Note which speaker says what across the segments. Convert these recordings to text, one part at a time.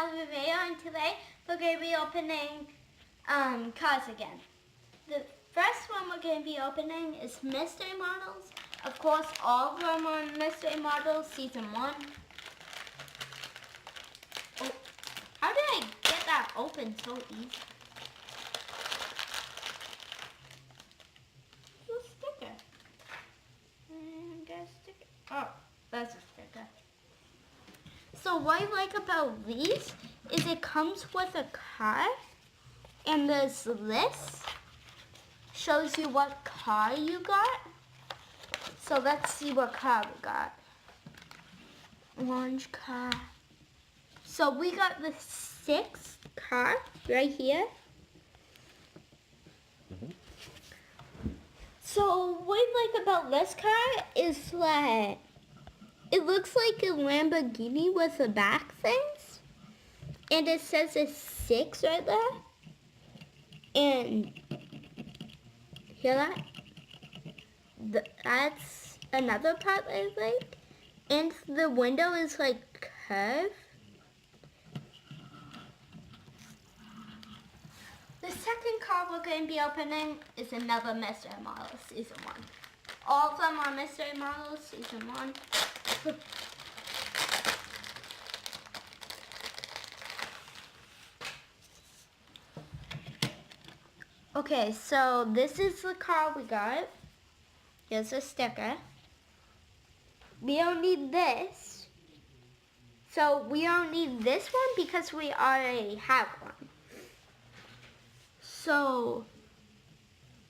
Speaker 1: another video, and today we're going to be opening cards again. The first one we're going to be opening is Mystery Models. Of course, all of them are Mystery Models Season 1. Oh, how did I get that open so easy? It's a sticker. And get a sticker. Oh, that's a sticker. So what I like about these is it comes with a card, and this list shows you what card you got. So let's see what card we got. Orange card. So we got the 6th card right here. So what I like about this card is that it looks like a Lamborghini with the back things. And it says it's 6 right there. And hear that? That's another part I like. And the window is like curved. The second card we're going to be opening is another Mystery Model Season 1. All of them are Mystery Models Season 1. Okay, so this is the card we got. Here's a sticker. We don't need this. So we don't need this one because we already have one. So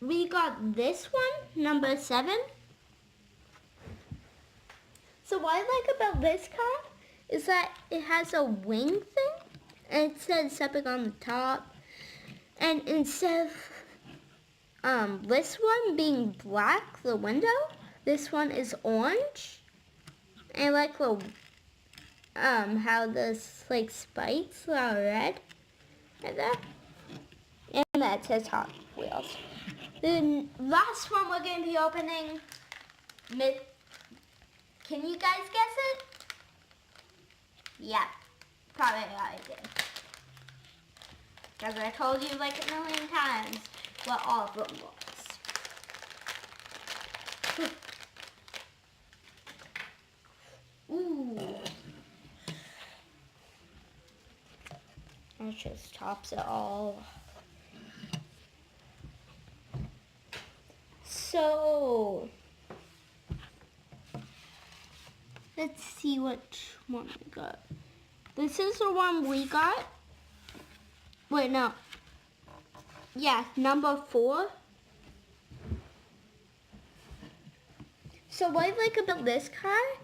Speaker 1: we got this one, number 7. So what I like about this card is that it has a wing thing. And it says something on the top. And instead of this one being black, the window, this one is orange. And I like the how this like spikes are red right there. And that says Hot Wheels. The last one we're going to be opening, can you guys guess it? Yeah, probably I did. Because I told you like a million times what all of them was. Ooh. That just tops it all. So, let's see which one we got. This is the one we got. Wait, no. Yeah, number 4. So what I like about this card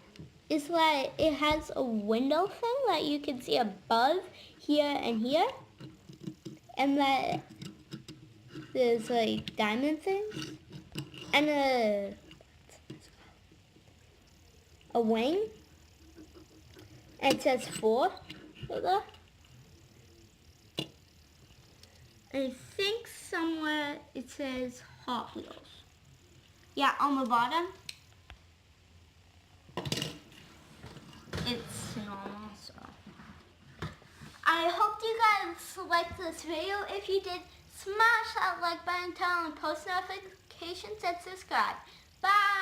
Speaker 1: is that it has a window thing that you can see above here and here. And that there's like diamond things. And a wing. And it says 4 right there. I think somewhere it says Hot Wheels. Yeah, on the bottom. It's normal, so. I hope you guys liked this video. If you did, smash that like button, turn on post notifications, and subscribe. Bye!